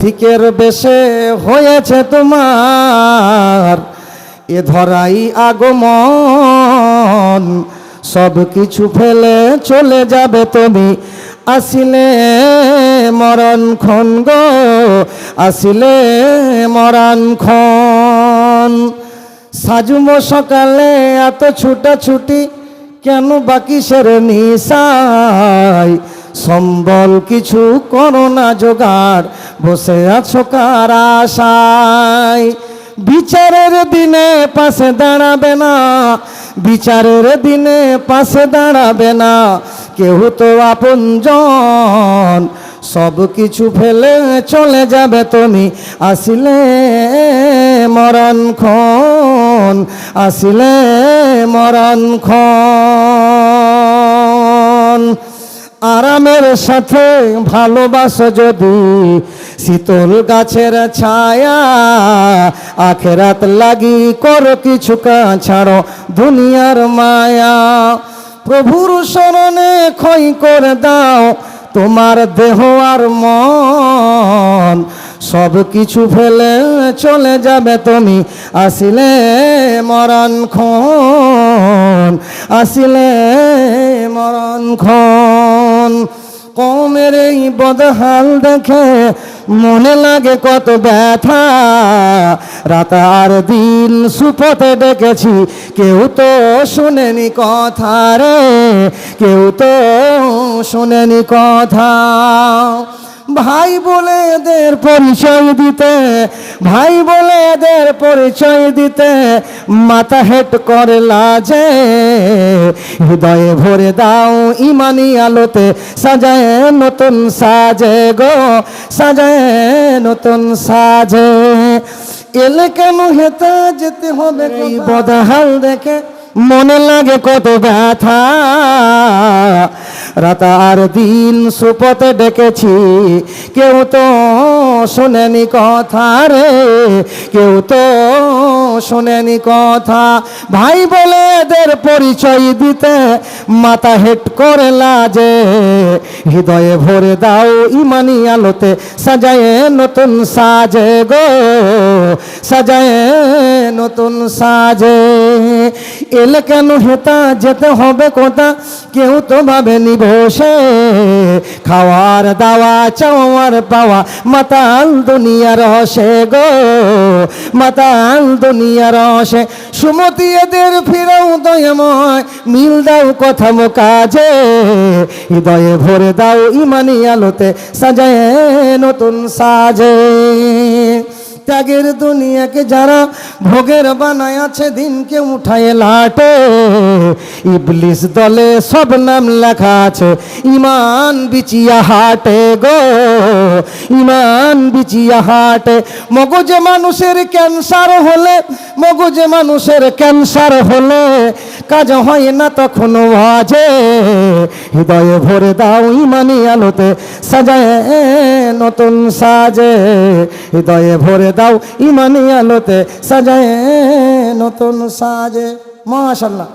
ঠিকের বেশে হয়েছে তোমার এ ধরাই আগমন, সব কিছু ফেলে চলে যাবে তুমি আসিলে মরণক্ষণ গো, আসিলে মরণক্ষণ। সাজুম সকালে এত ছুটাছুটি কেন বাকি সের নিশায়, সম্বল কিছু করো না জোগাড়, বসে আছো কার আশায়। বিচারের দিনে পাশে দাঁড়াবে না, বিচারের দিনে পাশে দাঁড়াবে না কেউ তো আপনজন, সব কিছু ফেলে চলে যাবে তুমি আসিলে মরণক্ষণ, আসিলে মরণক্ষণ। আরামের সাথে ভালোবাসো যদি শীতল গাছের ছায়া, আখেরাত লাগি করো কিছু ছাড়ো দুনিয়ার মায়া। প্রভুর শরণে ক্ষয় করে দাও তোমার দেহ আর মন, সব কিছু ফেলে চলে যাবে তুমি আসিলে মরণক্ষণ, আসিলে মরণক্ষণ। কওমের এই বদহাল দেখে মনে লাগে কত ব্যথা, রাত আর দিন সুপথে ডেকেছি কেউ তো শুনেনি কথা রে, কেউ তো শুনেনি কথা। ভাই বলে এদের পরিচয় দিতে, ভাই বলে এদের পরিচয় দিতে মাথা হেট করে লাজে, হৃদয়ে ভরে দাও ইমানি আলোতে সাজায় নতুন সাজে গো, সাজায় নতুন সাজে। এলে কেন হেতা যেতে হবে এই বদহাল দেখে মনে লাগে কত ব্যথা, রাত আর দিন সুপথে ডেকেছি কেউ তো শোনেনি কথা রে, কেউ তো শোনেনি কথা। ভাই বলে এদের পরিচয় দিতে মাথা হেট করে লাজে, হৃদয়ে ভরে দাও ইমানি আলোতে সাজায় নতুন সাজে গো, সাজায় নতুন সাজে। এলে কেন হেতা যেতে হবে কোথা কেউ তো ভাবেনি বসে, খাওয়ার দাওয়া চাওয়ার পাওয়া মাতাল দুনিয়ার রসে গো, মাতাল দুনিয়ার রসে। সুমতি এদের ফিরাও দয়াময়, মিল দাও কথা কাজে, হৃদয়ে ভরে দাও ইমানি আলোতে সাজায় নতুন সাজে। ত্যাগের দুনিয়াকে যারা ভোগের বানায় আছে দিনকে উঠায় লাটে, ইবলিস দলে সব নাম লেখা আছে ইমান বিচিয়া হাটে গো, ইমান বিচিয়া হাটে। মগজে মানুষের ক্যান্সার হলে, মগজে মানুষের ক্যান্সার হলে কাজ হয় না তখন আজে, হৃদয়ে ভরে দাও ইমানি আলোতে সাজায় নতুন সাজে, হৃদয়ে ভরে দাও ইমানি আলোতে সাজায় নতুন সাজে। মাশাআল্লাহ।